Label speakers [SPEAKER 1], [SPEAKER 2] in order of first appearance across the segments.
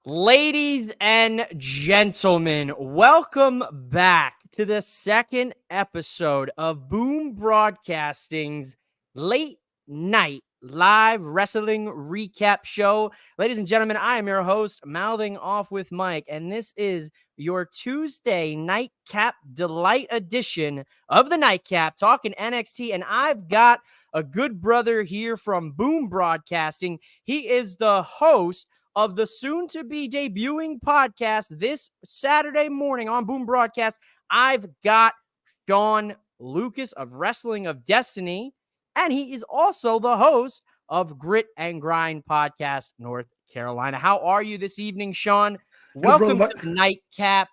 [SPEAKER 1] Ladies and gentlemen, welcome back to the second episode of Boom Broadcasting's late night live wrestling recap show. Ladies and gentlemen, I am your host, Mouthing Off with Mike, and this is your Tuesday Nightcap Delight edition of the Nightcap, talking NXT, and I've got a good brother here from Boom Broadcasting. He is the host of the soon-to-be debuting podcast this Saturday morning on Boom Broadcast. I've got Shawn Lucas of Wrestling of Destiny, and he is also the host of Grit and Grind Podcast North Carolina. How are you this evening, Shawn?
[SPEAKER 2] Good brother
[SPEAKER 1] Welcome
[SPEAKER 2] Mike.
[SPEAKER 1] to the Nightcap.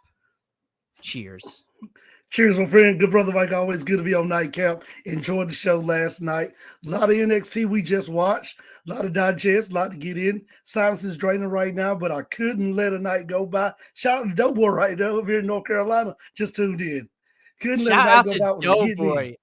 [SPEAKER 1] Cheers.
[SPEAKER 2] Cheers, my friend. Good brother Mike. Always good to be on Nightcap. Enjoyed the show last night. A lot of NXT we just watched. A lot of digest. A lot to get in. Silence is draining right now, but I couldn't let a night go by. Shout out to Doughboy right now over here in North Carolina. Just tuned in. Couldn't let a
[SPEAKER 1] Shout
[SPEAKER 2] night
[SPEAKER 1] out
[SPEAKER 2] go
[SPEAKER 1] to
[SPEAKER 2] by without getting in.
[SPEAKER 1] Doughboy.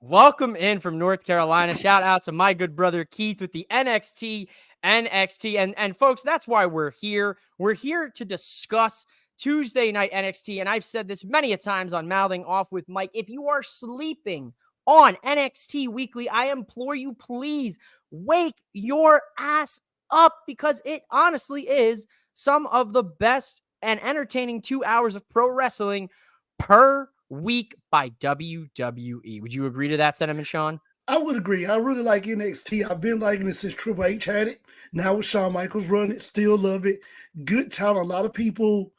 [SPEAKER 1] Welcome in from North Carolina. Shout out to my good brother Keith with the NXT. And folks, that's why we're here. We're here to discuss Tuesday night NXT. And I've said this many a times on Mouthing Off with Mike. If you are sleeping on NXT Weekly, I implore you, please wake your ass up, because it honestly is some of the best and entertaining 2 hours of pro wrestling per week by WWE. Would you agree to that sentiment, Shawn?
[SPEAKER 2] I would agree. I really like NXT. I've been liking it since Triple H had it. Now with Shawn Michaels running it, still love it. Good talent. A lot of people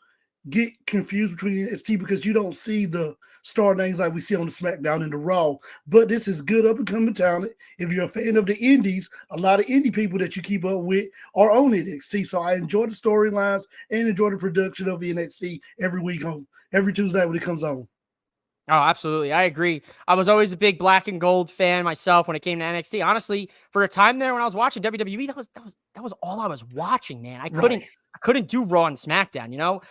[SPEAKER 2] get confused between NXT because you don't see the star names like we see on the SmackDown and the Raw. But this is good up and coming talent. If you're a fan of the Indies, a lot of indie people that you keep up with are on NXT. So I enjoy the storylines and enjoy the production of NXT every week on every Tuesday when it comes on.
[SPEAKER 1] Oh, absolutely. I agree. I was always a big black and gold fan myself when it came to NXT. Honestly, for a time there when I was watching WWE, that was all I was watching, man. I
[SPEAKER 2] Right.
[SPEAKER 1] couldn't do Raw and SmackDown, you know?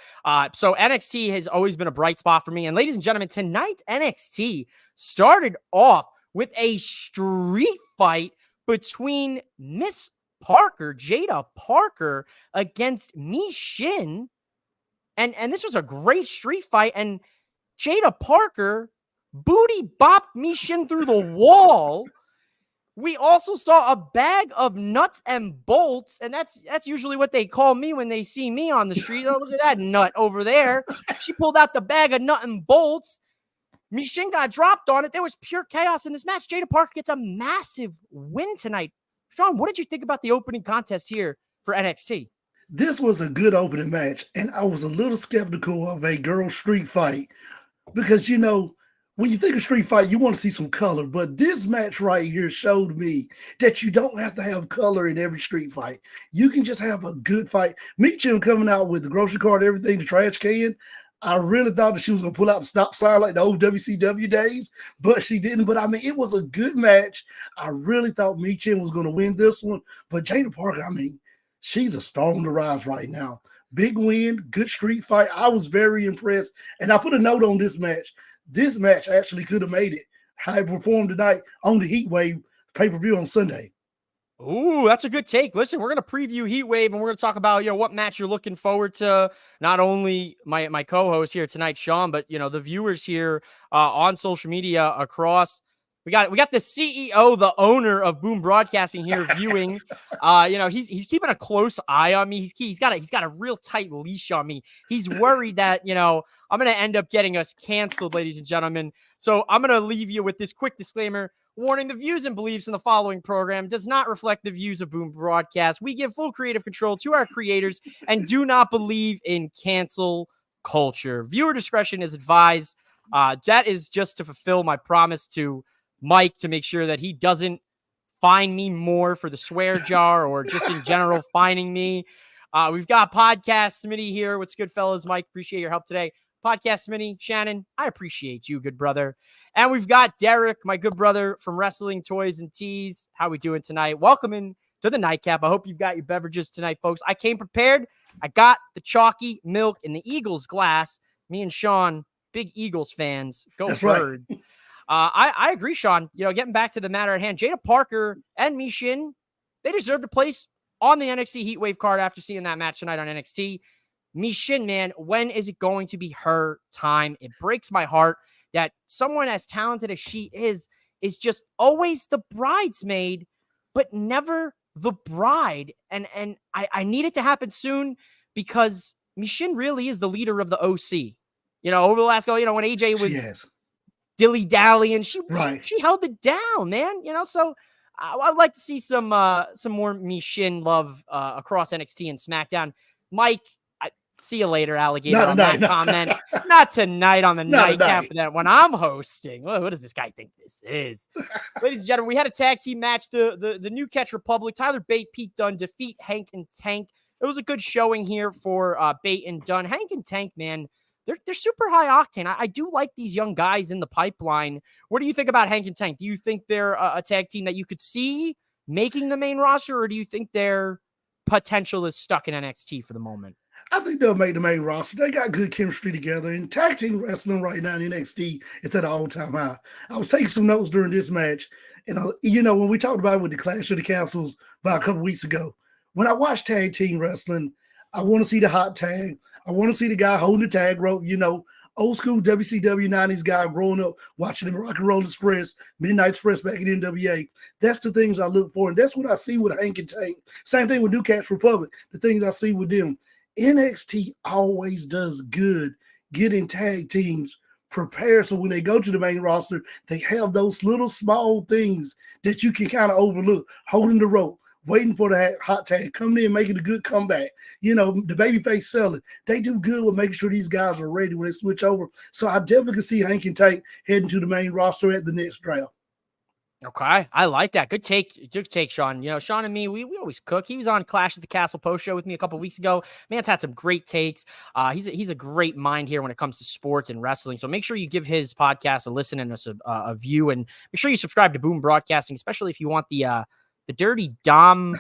[SPEAKER 1] So NXT has always been a bright spot for me. And ladies and gentlemen, tonight's NXT started off with a street fight between Miss Parker, Jada Parker, against Mi Shin. And this was a great street fight. And Jada Parker booty bopped Mi Shin through the wall. We also saw a bag of nuts and bolts, and that's usually what they call me when they see me on the street. Oh, look at that nut over there. She pulled out the bag of nut and bolts. Mi Shin got dropped on it. There was pure chaos in this match. Jada Parker gets a massive win tonight. Shawn, what did you think about the opening contest here for NXT?
[SPEAKER 2] This was a good opening match, and I was a little skeptical of a girl street fight because, when you think of street fight, you want to see some color. But this match right here showed me that you don't have to have color in every street fight. You can just have a good fight. Meechum coming out with the grocery cart, everything, the trash can. I really thought that she was going to pull out the stop sign like the old WCW days, but she didn't. But I mean, it was a good match. I really thought Meechum was going to win this one. But Jada Parker, I mean, she's a star on the rise right now. Big win, good street fight. I was very impressed. And I put a note on this match. This match actually could have made it. How it performed tonight on the Heat Wave pay-per-view on Sunday.
[SPEAKER 1] Ooh, that's a good take. Listen, we're going to preview Heat Wave, and we're going to talk about, what match you're looking forward to. Not only my co-host here tonight, Shawn, but, the viewers here on social media across. We got the CEO, the owner of Boom Broadcasting here viewing. He's keeping a close eye on me. He's got a real tight leash on me. He's worried that, I'm going to end up getting us canceled, ladies and gentlemen. So I'm going to leave you with this quick disclaimer. Warning, the views and beliefs in the following program does not reflect the views of Boom Broadcast. We give full creative control to our creators and do not believe in cancel culture. Viewer discretion is advised. That is just to fulfill my promise to Mike to make sure that he doesn't fine me more for the swear jar or just in general fining me. We've got Podcast Smitty here. What's good, fellas? Mike, appreciate your help today. Podcast Smitty, Shannon, I appreciate you, good brother. And we've got Derek, my good brother from Wrestling Toys and Tees. How we doing tonight? Welcome in to the Nightcap. I hope you've got your beverages tonight, folks. I came prepared. I got the chalky milk in the Eagles glass. Me and Shawn, big Eagles fans. Go
[SPEAKER 2] That's
[SPEAKER 1] Birds.
[SPEAKER 2] right.
[SPEAKER 1] I agree, Shawn. Getting back to the matter at hand, Jada Parker and Mi Shin, they deserved a place on the NXT Heatwave card after seeing that match tonight on NXT. Michin, man, when is it going to be her time? It breaks my heart that someone as talented as she is just always the bridesmaid, but never the bride. And I need it to happen soon because Michin really is the leader of the OC. Over the last when AJ was dilly-dallying, she held it down, man. So I'd like to see some more Michin love across NXT and SmackDown. Mike, see you later, alligator, on that comment. Not tonight on the nightcap, that when I'm hosting. What does this guy think this is? Ladies and gentlemen, we had a tag team match. The New Catch Republic, Tyler Bate, Pete Dunne defeat Hank and Tank. It was a good showing here for Bate and Dunne. Hank and Tank, man, they're super high octane. I do like these young guys in the pipeline. What do you think about Hank and Tank? Do you think they're a tag team that you could see making the main roster, or do you think their potential is stuck in NXT for the moment?
[SPEAKER 2] I think they'll make the main roster. They got good chemistry together. And tag team wrestling right now in NXT, it's at an all-time high. I was taking some notes during this match. And, when we talked about it with the Clash of the Castles about a couple weeks ago, when I watch tag team wrestling, I want to see the hot tag. I want to see the guy holding the tag rope, old school WCW 90s guy growing up watching the Rock and Roll Express, Midnight Express back in NWA. That's the things I look for. And that's what I see with Hank and Tank. Same thing with New Catch Republic, the things I see with them. NXT always does good getting tag teams prepared so when they go to the main roster, they have those little small things that you can kind of overlook. Holding the rope, waiting for the hot tag, coming in, making a good comeback. The babyface selling. They do good with making sure these guys are ready when they switch over. So I definitely can see Hank and Tank heading to the main roster at the next draft.
[SPEAKER 1] Okay, I like that. Good take, Shawn. Shawn and me, we always cook. He was on Clash at the Castle post show with me a couple weeks ago. Man's had some great takes. He's a great mind here when it comes to sports and wrestling. So make sure you give his podcast a listen and a view, and make sure you subscribe to Boom Broadcasting, especially if you want the Dirty Dom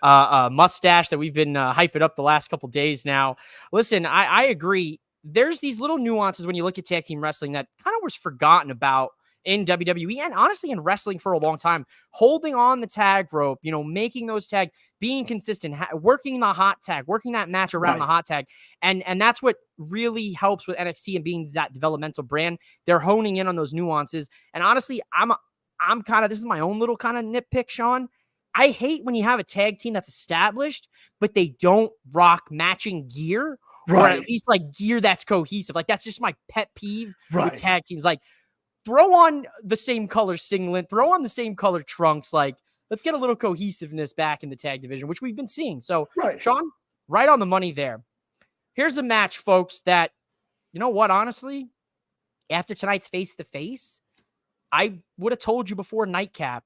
[SPEAKER 1] mustache that we've been hyping up the last couple days now. Listen, I agree. There's these little nuances when you look at tag team wrestling that kind of was forgotten about in WWE and honestly in wrestling for a long time. Holding on the tag rope, making those tags, being consistent, working the hot tag, working that match around the hot tag. And that's what really helps with NXT and being that developmental brand. They're honing in on those nuances. And honestly, I'm kind of, this is my own little kind of nitpick, Shawn. I hate when you have a tag team that's established, but they don't rock matching gear, or at least like gear that's cohesive. Like that's just my pet peeve with tag teams. Like, throw on the same color singlet, throw on the same color trunks. Like, let's get a little cohesiveness back in the tag division, which we've been seeing. So, Shawn, right on the money there. Here's a match, folks, that, you know what, honestly, after tonight's face-to-face, I would have told you before Nightcap,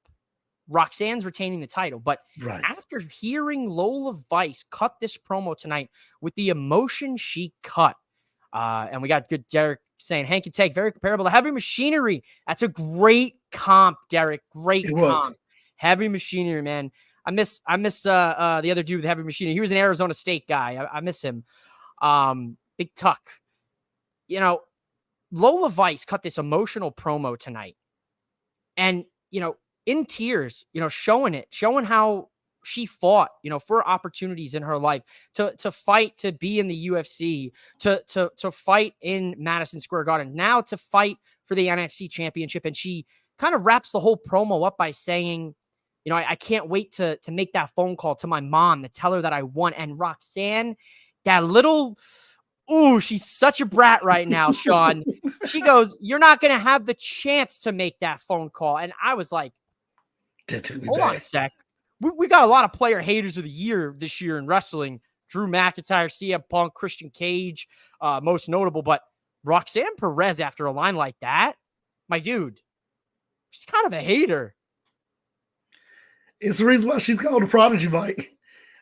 [SPEAKER 1] Roxanne's retaining the title. But after hearing Lola Vice cut this promo tonight with the emotion she cut, and we got good Derek saying Hank and Tank, very comparable to Heavy Machinery. That's a great comp, Derek. Great comp. Heavy Machinery, man. I miss the other dude with Heavy Machinery. He was an Arizona State guy. I miss him. Big Tuck. Lola Vice cut this emotional promo tonight. And, in tears, showing how she fought, for opportunities in her life to fight, to be in the UFC, to fight in Madison Square Garden, now to fight for the NXT championship. And she kind of wraps the whole promo up by saying, I can't wait to make that phone call to my mom to tell her that I won. And Roxanne, that little, she's such a brat right now, Shawn. She goes, you're not going to have the chance to make that phone call. And I was like, hold on a sec. We got a lot of player haters of the year this year in wrestling. Drew McIntyre, CM Punk, Christian Cage, most notable. But Roxanne Perez, after a line like that, my dude, she's kind of a hater.
[SPEAKER 2] It's the reason why she's called a prodigy, Mike.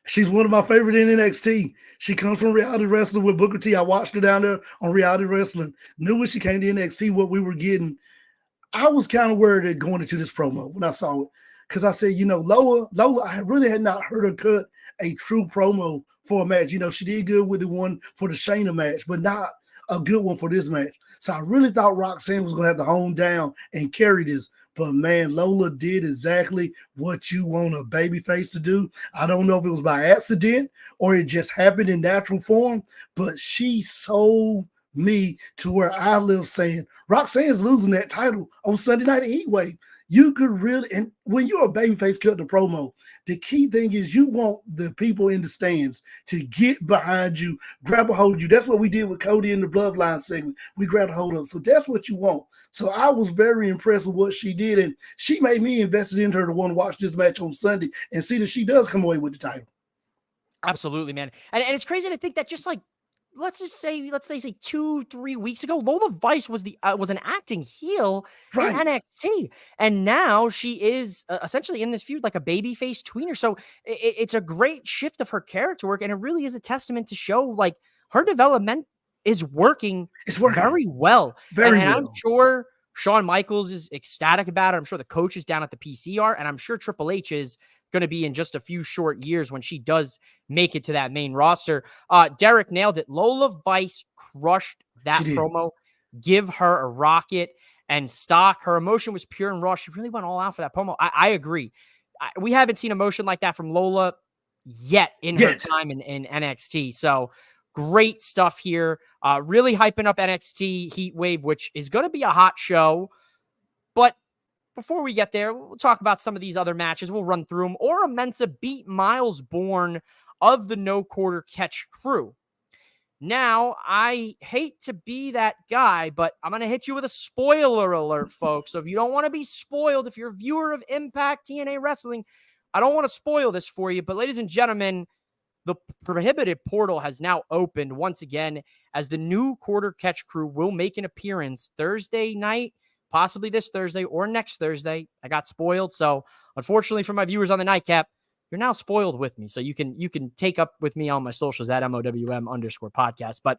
[SPEAKER 2] She's one of my favorite in NXT. She comes from reality wrestling with Booker T. I watched her down there on reality wrestling. Knew when she came to NXT what we were getting. I was kind of worried at going into this promo when I saw it. Because I said, Lola, I really had not heard her cut a true promo for a match. She did good with the one for the Shayna match, but not a good one for this match. So I really thought Roxanne was going to have to hone down and carry this. But man, Lola did exactly what you want a babyface to do. I don't know if it was by accident or it just happened in natural form, but she sold me to where I live saying Roxanne's losing that title on Sunday Night Heatwave. You could really, and when you're a babyface cut the promo, the key thing is you want the people in the stands to get behind you, grab a hold of you. That's what we did with Cody in the Bloodline segment. We grabbed a hold of. So that's what you want. So I was very impressed with what she did, and she made me invested in her to want to watch this match on Sunday and see that she does come away with the title.
[SPEAKER 1] Absolutely, man. And it's crazy to think that just like let's say 2-3 weeks ago, Lola Vice was an acting heel in
[SPEAKER 2] Right.
[SPEAKER 1] NXT, and now she is essentially in this feud like a babyface tweener. So it's a great shift of her character work, and it really is a testament to show like her development is working
[SPEAKER 2] It's working
[SPEAKER 1] very well.
[SPEAKER 2] very
[SPEAKER 1] And I'm
[SPEAKER 2] well.
[SPEAKER 1] sure Shawn Michaels is ecstatic about it. I'm sure the coaches down at the PCR, and I'm sure Triple H is going to be in just a few short years when she does make it to that main roster. Derek nailed it. Lola Vice crushed that promo. Give her a rocket and stock. Her emotion was pure and raw. She really went all out for that promo. I agree. We haven't seen emotion like that from Lola yet in her time in NXT. So great stuff here. Really hyping up NXT Heatwave, which is going to be a hot show. But before we get there, we'll talk about some of these other matches. We'll run through them. Ora Mensa beat Miles Bourne of the No Quarter Catch crew. Now, I hate to be that guy, but I'm going to hit you with a spoiler alert, folks. So if you don't want to be spoiled, if you're a viewer of Impact TNA Wrestling, I don't want to spoil this for you. But ladies and gentlemen, the prohibited portal has now opened once again as the new Quarter Catch crew will make an appearance Thursday night, possibly this Thursday or next Thursday. I got spoiled. So unfortunately for my viewers on the Nightcap, you're now spoiled with me. So you can take up with me on my socials at MOWM_podcast. But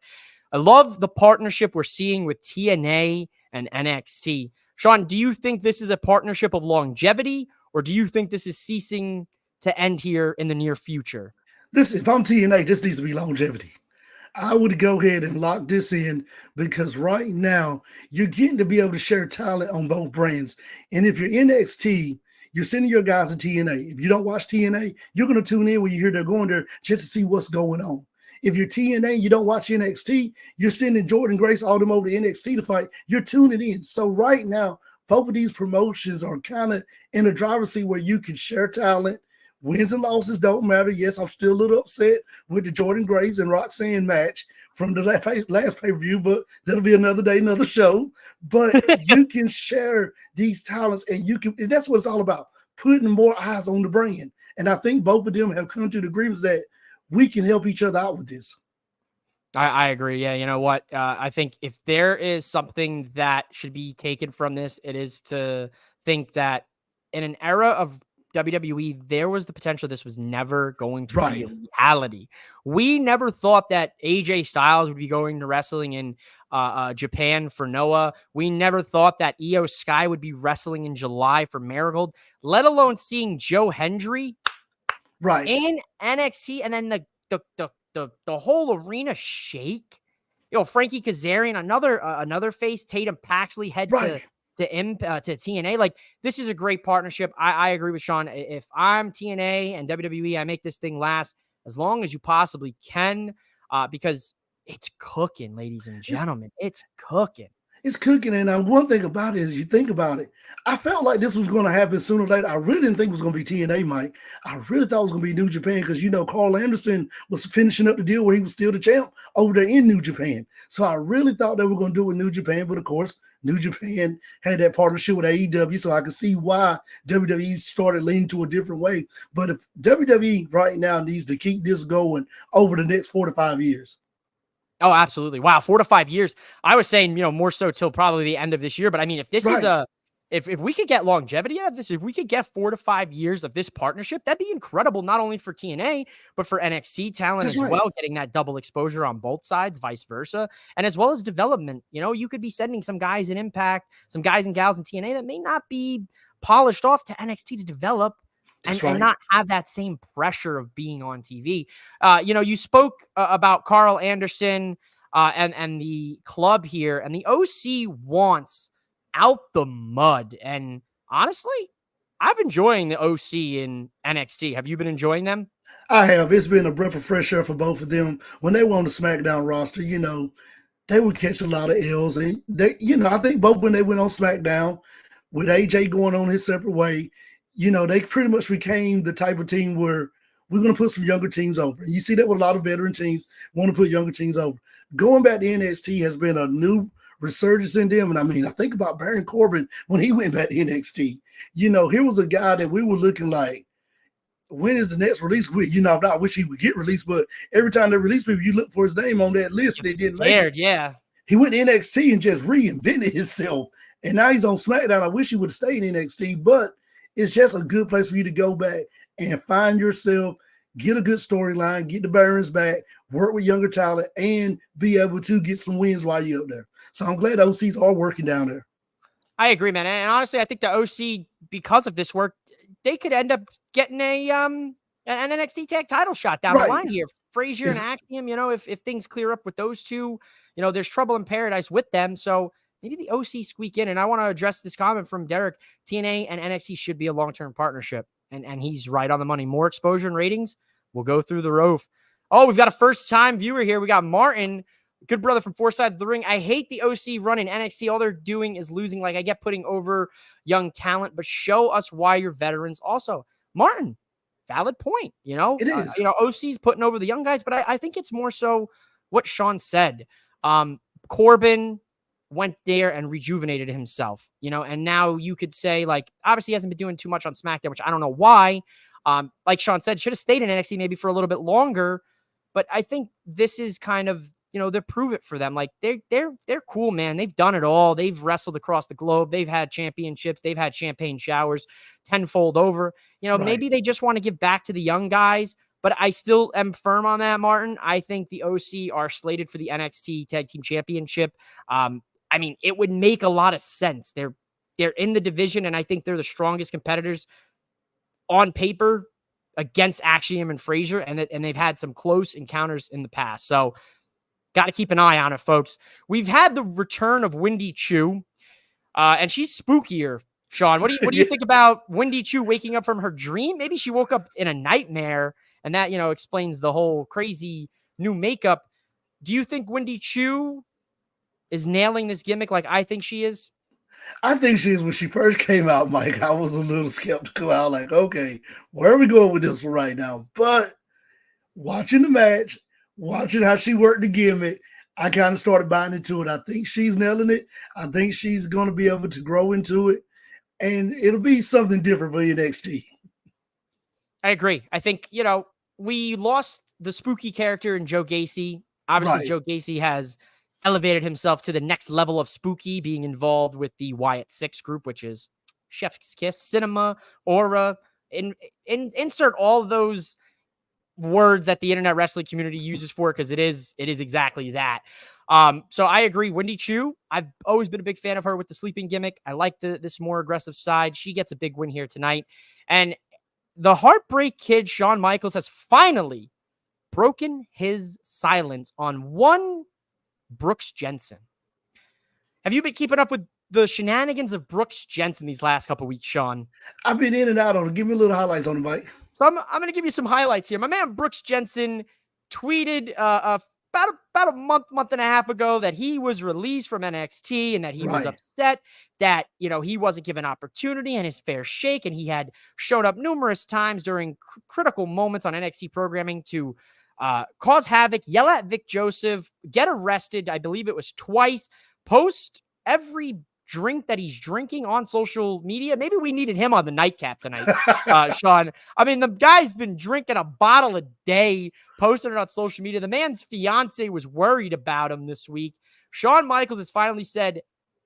[SPEAKER 1] I love the partnership we're seeing with TNA and NXT. Shawn, do you think this is a partnership of longevity, or do you think this is ceasing to end here in the near future?
[SPEAKER 2] Listen, if I'm TNA, this needs to be longevity. I would go ahead and lock this in because right now you're getting to be able to share talent on both brands. And if you're NXT, you're sending your guys to TNA. If you don't watch TNA, you're going to tune in when you hear they're going there just to see what's going on. If you're TNA, you don't watch NXT, you're sending Jordan Grace all them over to NXT to fight. You're tuning in. So right now, both of these promotions are kind of in a driver's seat where you can share talent. Wins and losses don't matter. Yes, I'm still a little upset with the Jordan Grace and Roxanne match from the last pay-per-view, but that'll be another day, another show. But you can share these talents, and and that's what it's all about, putting more eyes on the brand. And I think both of them have come to the agreements that we can help each other out with this.
[SPEAKER 1] I agree. Yeah, you know what? I think if there is something that should be taken from this, it is to think that in an era of WWE, there was the potential this was never going to be a reality. We never thought that AJ Styles would be going to wrestling in Japan for Noah. We never thought that Io Sky would be wrestling in July for Marigold, let alone seeing Joe Hendry in NXT, and then the whole arena shake. You know, Frankie Kazarian, another face, Tatum Paxley head to TNA. Like, this is a great partnership. I agree with Shawn. If I'm TNA and WWE, I make this thing last as long as you possibly can, because it's cooking, ladies and gentlemen. It's cooking.
[SPEAKER 2] It's cooking. And one thing about it is, you think about it, I felt like this was going to happen sooner or later. I really didn't think it was going to be TNA, Mike. I really thought it was going to be New Japan because, you know, Carl Anderson was finishing up the deal where he was still the champ over there in New Japan. So I really thought they were going to do it with New Japan. But, of course, New Japan had that partnership with AEW, so I could see why WWE started leaning to a different way. But if WWE right now needs to keep this going over the next 4 to 5 years.
[SPEAKER 1] Oh, absolutely. Wow. 4 to 5 years. I was saying, you know, more so till probably the end of this year. But I mean, if this is if we could get longevity out of this, if we could get 4 to 5 years of this partnership, that'd be incredible, not only for TNA, but for NXT talent as well, getting that double exposure on both sides, vice versa, and as well as development. You know, you could be sending some guys in Impact, some guys and gals in TNA that may not be polished off to NXT to develop. And not have that same pressure of being on TV. You know, you spoke about Carl Anderson. and the club here, and the OC wants out the mud. And honestly, I've been enjoying the OC in NXT. Have you been enjoying them?
[SPEAKER 2] I have. It's been a breath of fresh air for both of them. When they were on the SmackDown roster, they would catch a lot of L's. And I think both when they went on SmackDown, with AJ going on his separate way, they pretty much became the type of team where we're going to put some younger teams over. And you see that with a lot of veteran teams want to put younger teams over. Going back to NXT has been a new resurgence in them. And I mean, I think about Baron Corbin when he went back to NXT. Here was a guy that we were looking like, when is the next release with? I wish he would get released, but every time they release people, you look for his name on that list. They didn't make it.
[SPEAKER 1] Yeah.
[SPEAKER 2] He went to NXT and just reinvented himself. And now he's on SmackDown. I wish he would have stayed in NXT, but it's just a good place for you to go back and find yourself, get a good storyline, get the Barons back, work with younger talent, and be able to get some wins while you're up there. So I'm glad the OCs are working down there.
[SPEAKER 1] I agree, man. And honestly, I think the OC, because of this work, they could end up getting an NXT tag title shot down the line here. Frazier and Axiom, if things clear up with those two, there's trouble in paradise with them. So maybe the OC squeak in. And I want to address this comment from Derek. TNA and NXT should be a long-term partnership. And he's right on the money. More exposure and ratings will go through the roof. Oh, we've got a first-time viewer here. We got Martin, good brother from Four Sides of the Ring. I hate the OC running NXT. All they're doing is losing. Like, I get putting over young talent, but show us why you're veterans. Also, Martin, valid point.
[SPEAKER 2] It is.
[SPEAKER 1] OC's putting over the young guys, but I think it's more so what Shawn said. Corbin went there and rejuvenated himself, and now you could say, like, obviously he hasn't been doing too much on SmackDown, which I don't know why. Like Shawn said, should have stayed in NXT maybe for a little bit longer, but I think this is kind of, they prove it for them. Like, they're cool, man. They've done it all. They've wrestled across the globe. They've had championships. They've had champagne showers tenfold over. Maybe they just want to give back to the young guys, but I still am firm on that, Martin. I think the OC are slated for the NXT Tag Team Championship. I mean, it would make a lot of sense. They're in the division, and I think they're the strongest competitors on paper against Axiom and Frazier, and they've had some close encounters in the past. So got to keep an eye on it, folks. We've had the return of Wendy Chu, and she's spookier. Shawn, what do you think about Wendy Chu waking up from her dream? Maybe she woke up in a nightmare, and that explains the whole crazy new makeup. Do you think Wendy Chu is nailing this gimmick like I think she is?
[SPEAKER 2] I think she is. When she first came out, Mike, I was a little skeptical. I was like, okay, where are we going with this one right now? But watching the match, watching how she worked the gimmick, I kind of started buying into it. I think she's nailing it. I think she's going to be able to grow into it, and it'll be something different for NXT.
[SPEAKER 1] I agree. I think, we lost the spooky character in Joe Gacy. Obviously, Joe Gacy has elevated himself to the next level of spooky, being involved with the Wyatt Six group, which is Chef's Kiss, Cinema, Aura, insert all those words that the internet wrestling community uses for it, because it is exactly that. So I agree. Wendy Chu, I've always been a big fan of her with the sleeping gimmick. I like this more aggressive side. She gets a big win here tonight. And the Heartbreak Kid, Shawn Michaels, has finally broken his silence on one Brooks Jensen. Have you been keeping up with the shenanigans of Brooks Jensen these last couple weeks, Shawn?
[SPEAKER 2] I've been in and out on it. Give me a little highlights on it, Mike.
[SPEAKER 1] So I'm going to give you some highlights here. My man Brooks Jensen tweeted about a month and a half ago that he was released from NXT and that he was upset that, he wasn't given opportunity and his fair shake. And he had shown up numerous times during critical moments on NXT programming to cause havoc, yell at Vic Joseph, get arrested. I believe it was twice, post every drink that he's drinking on social media. Maybe we needed him on the nightcap tonight, Shawn. I mean, the guy's been drinking a bottle a day, posting it on social media. The man's fiance was worried about him this week. Shawn Michaels has finally said,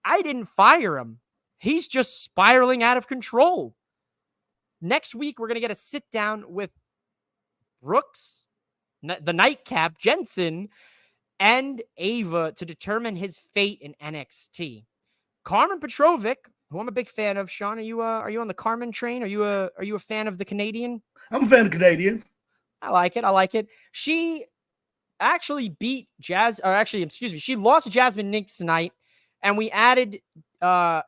[SPEAKER 1] I didn't fire him. He's just spiraling out of control. Next week, we're going to get a sit down with Brooks, the nightcap, Jensen, and Ava to determine his fate in NXT. Carmen Petrovic, who I'm a big fan of. Shawn, are you on the Carmen train? Are you a fan of the Canadian?
[SPEAKER 2] I'm a fan of Canadian.
[SPEAKER 1] I like it. She actually beat she lost Jasmine Nix tonight, and we added Carmen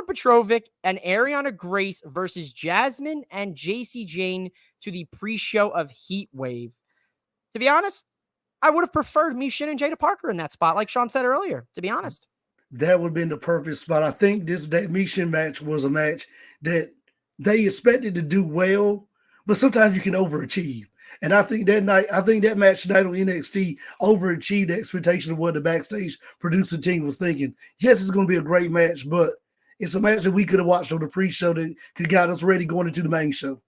[SPEAKER 1] Petrovic and Ariana Grace versus Jasmine and JC Jane to the pre-show of Heat Wave. To be honest, I would have preferred Mishin and Jada Parker in that spot, like Shawn said earlier, to be honest.
[SPEAKER 2] That would have been the perfect spot. I think that Mishin match was a match that they expected to do well, but sometimes you can overachieve. And I think that match tonight on NXT overachieved the expectation of what the backstage producer team was thinking. Yes, it's going to be a great match, but it's a match that we could have watched on the pre-show that could got us ready going into the main show.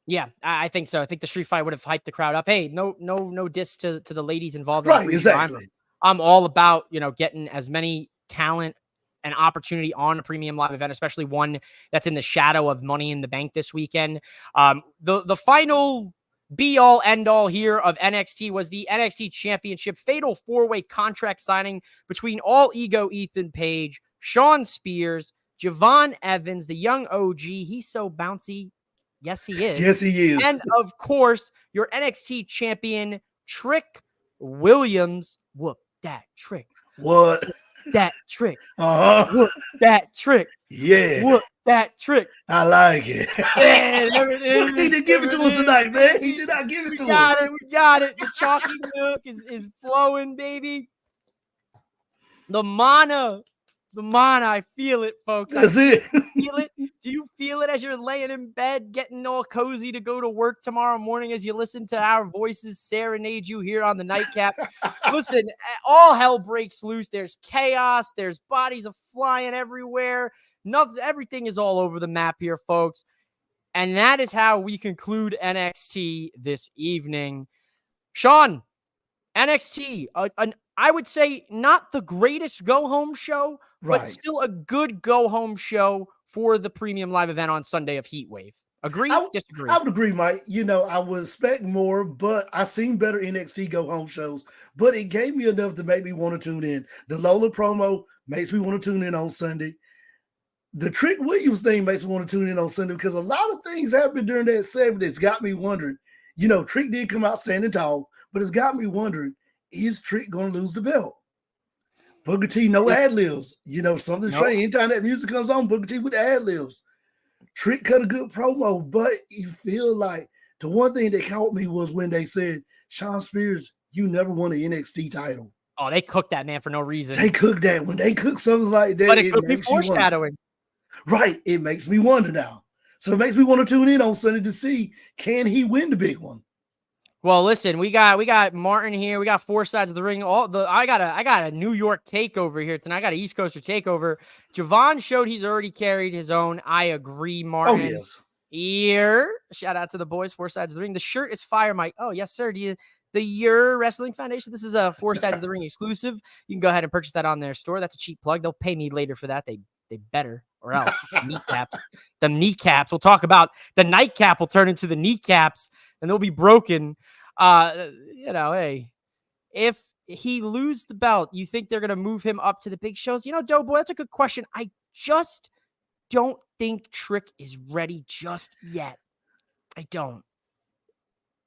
[SPEAKER 1] Yeah, I think so. I think the street fight would have hyped the crowd up. Hey, no diss to the ladies involved.
[SPEAKER 2] Right, exactly.
[SPEAKER 1] I'm all about, getting as many talent and opportunity on a premium live event, especially one that's in the shadow of Money in the Bank this weekend. The final be all end all here of NXT was the NXT Championship Fatal 4-Way contract signing between All Ego Ethan Page, Shawn Spears, Javon Evans, the young OG. He's so bouncy. Yes, he is.
[SPEAKER 2] Yes, he is.
[SPEAKER 1] And of course, your NXT champion, Trick Williams. Whoop that trick.
[SPEAKER 2] What?
[SPEAKER 1] Whoop that trick.
[SPEAKER 2] Whoop
[SPEAKER 1] that trick.
[SPEAKER 2] Yeah.
[SPEAKER 1] Whoop that trick.
[SPEAKER 2] I like it.
[SPEAKER 1] Yeah,
[SPEAKER 2] he didn't give it to us tonight, man. He did not give it to us.
[SPEAKER 1] We got it. The chalky milk is flowing, baby. The mana, I feel it, folks.
[SPEAKER 2] That's it.
[SPEAKER 1] Feel it? Do you feel it as you're laying in bed, getting all cozy to go to work tomorrow morning as you listen to our voices serenade you here on the Nightcap? Listen, all hell breaks loose. There's chaos. There's bodies flying everywhere. Everything is all over the map here, folks. And that is how we conclude NXT this evening. Shawn, NXT, I would say not the greatest go-home show,
[SPEAKER 2] right,
[SPEAKER 1] but still a good go-home show for the premium live event on Sunday of Heat Wave. Agree? Disagree?
[SPEAKER 2] I would agree, Mike. I would expect more, but I've seen better NXT go-home shows, but it gave me enough to make me want to tune in. The Lola promo makes me want to tune in on Sunday. The Trick Williams thing makes me want to tune in on Sunday because a lot of things happened during that segment that's got me wondering. Trick did come out standing tall, but it's got me wondering, is Trick going to lose the belt? Booker T, no ad-libs. Something strange. Anytime that music comes on, Booker T with the ad-libs. Trick cut a good promo, but you feel like the one thing that caught me was when they said, Shawn Spears, you never won an NXT title.
[SPEAKER 1] Oh, they cooked that man for no reason.
[SPEAKER 2] They cooked that. When they cook something like that,
[SPEAKER 1] but it could be foreshadowing.
[SPEAKER 2] Right. It makes me wonder now. So it makes me want to tune in on Sunday to see, can he win the big one?
[SPEAKER 1] Well, listen, we got Martin here. We got four sides of the ring. I got a New York takeover here tonight. I got an East Coaster takeover. Javon showed he's already carried his own. I agree, Martin.
[SPEAKER 2] Oh, yes.
[SPEAKER 1] Here, shout out to the boys, four sides of the ring. The shirt is fire, Mike. Oh, yes, sir. The Your Wrestling Foundation. This is a four sides of the ring exclusive. You can go ahead and purchase that on their store. That's a cheap plug. They'll pay me later for that. They better, or else the kneecaps. We'll talk about the nightcap will turn into the kneecaps and they'll be broken. Hey, if he loses the belt, you think they're going to move him up to the big shows? Doughboy, that's a good question. I just don't think Trick is ready just yet. I don't.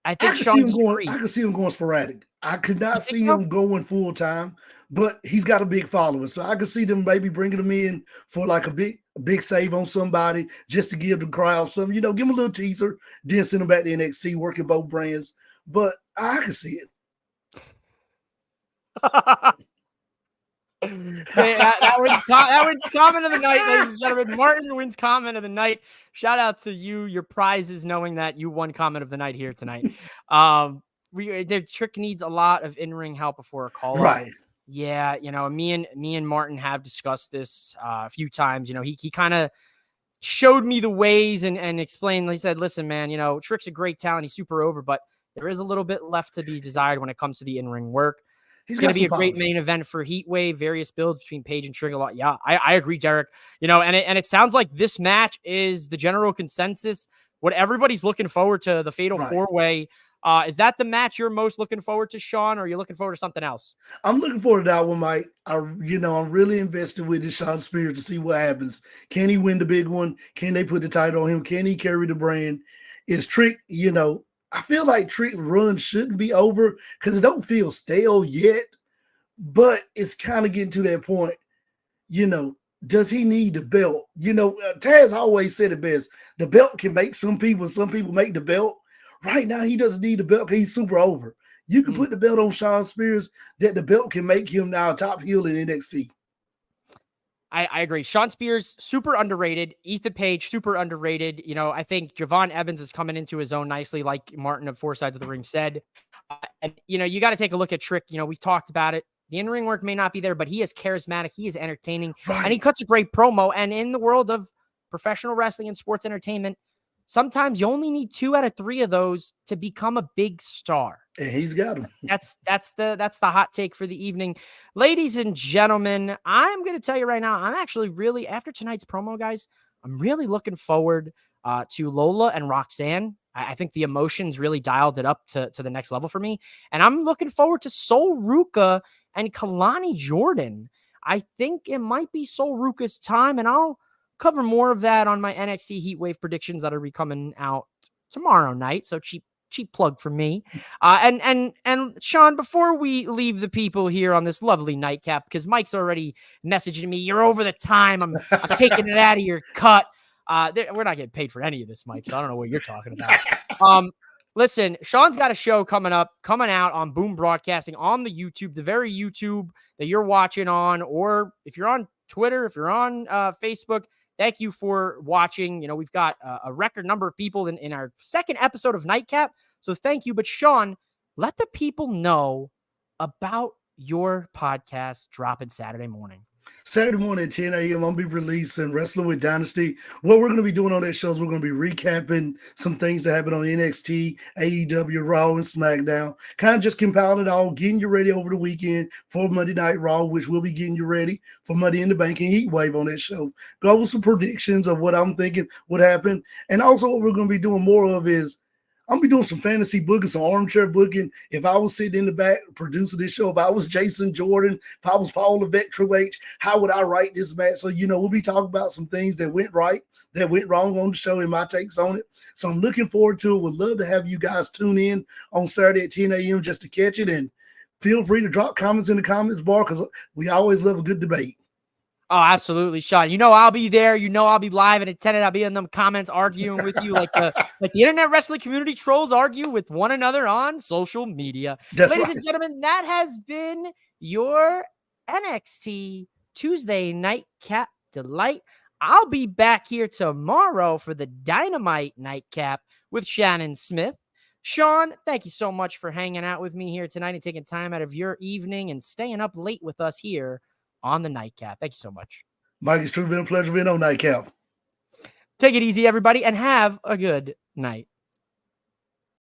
[SPEAKER 1] I think
[SPEAKER 2] I can see him going sporadic. I could not see him going full time, but he's got a big following. So I could see them maybe bringing him in for like a big save on somebody just to give the crowd some, give him a little teaser, then send him back to NXT, working both brands. But I can see it.
[SPEAKER 1] that wins comment of the night, ladies and gentlemen. Martin wins comment of the night. Shout out to you. Your prize is knowing that you won comment of the night here tonight. The Trick needs a lot of in-ring help before a call.
[SPEAKER 2] Right.
[SPEAKER 1] Yeah, me and Martin have discussed this a few times. He kind of showed me the ways and explained. He said, "Listen, man, Trick's a great talent. He's super over, but there is a little bit left to be desired when it comes to the in-ring work." It's going to be a great main event for Heat Wave, various builds between Page and Trick a lot. Yeah, I agree, Derek. And it sounds like this match is the general consensus. What everybody's looking forward to, the Fatal 4-Way. Is that the match you're most looking forward to, Shawn, or are you looking forward to something else?
[SPEAKER 2] I'm looking forward to that one, Mike. I'm really invested with this Shawn Spears to see what happens. Can he win the big one? Can they put the title on him? Can he carry the brand? Is Trick, I feel like Trick run shouldn't be over because it don't feel stale yet, but it's kind of getting to that point. You know, does he need the belt? Taz always said it best. The belt can make some people make the belt. Right now, he doesn't need the belt because he's super over. You can put the belt on Shawn Spears, that the belt can make him now top heel in NXT.
[SPEAKER 1] I agree. Shawn Spears, super underrated. Ethan Page, super underrated. I think Javon Evans is coming into his own nicely, like Martin of Four Sides of the Ring said. And you got to take a look at Trick. We've talked about it. The in-ring work may not be there, but he is charismatic. He is entertaining.
[SPEAKER 2] Right.
[SPEAKER 1] And he cuts a great promo. And in the world of professional wrestling and sports entertainment, sometimes you only need 2 out of 3 of those to become a big star.
[SPEAKER 2] And he's got them.
[SPEAKER 1] That's the hot take for the evening. Ladies and gentlemen, I'm going to tell you right now, I'm actually really, after tonight's promo, guys, I'm really looking forward to Lola and Roxanne. I think the emotions really dialed it up to the next level for me. And I'm looking forward to Sol Ruca and Kalani Jordan. I think it might be Sol Ruca's time, and I'll cover more of that on my NXT Heatwave predictions that'll be coming out tomorrow night. So cheap plug for me. And Shawn, before we leave the people here on this lovely nightcap, because Mike's already messaging me, you're over the time. I'm taking it out of your cut. We're not getting paid for any of this, Mike, so I don't know what you're talking about. Listen, Shawn's got a show coming out on Boom Broadcasting on the YouTube, the very YouTube that you're watching on, or if you're on Twitter, if you're on Facebook, thank you for watching. We've got a record number of people in our second episode of Nightcap, so thank you. But Shawn, let the people know about your podcast dropping Saturday morning.
[SPEAKER 2] Saturday morning at 10 a.m., I'll be releasing Wrestling with Dynasty. What we're going to be doing on that show is we're going to be recapping some things that happened on NXT, AEW, Raw, and SmackDown. Kind of just compiling it all, getting you ready over the weekend for Monday Night Raw, which we'll be getting you ready for Money in the Bank and Heatwave on that show. Go over some predictions of what I'm thinking would happen. And also what we're going to be doing more of is I'm going to be doing some fantasy booking, some armchair booking. If I was sitting in the back producing this show, if I was Jason Jordan, if I was Paul Levesque, Triple H, how would I write this match? So, we'll be talking about some things that went right, that went wrong on the show and my takes on it. So I'm looking forward to it. Would love to have you guys tune in on Saturday at 10 a.m. just to catch it. And feel free to drop comments in the comments bar because we always love a good debate.
[SPEAKER 1] Oh, absolutely, Shawn. I'll be there. I'll be live and attended. I'll be in them comments arguing with you like the internet wrestling community trolls argue with one another on social media. Ladies and gentlemen, that has been your NXT Tuesday Nightcap Delight. I'll be back here tomorrow for the Dynamite Nightcap with Shannon Smith. Shawn, thank you so much for hanging out with me here tonight and taking time out of your evening and staying up late with us here on the Nightcap. Thank you so much.
[SPEAKER 2] Mike, it's truly been a pleasure being on Nightcap.
[SPEAKER 1] Take it easy, everybody, and have a good night.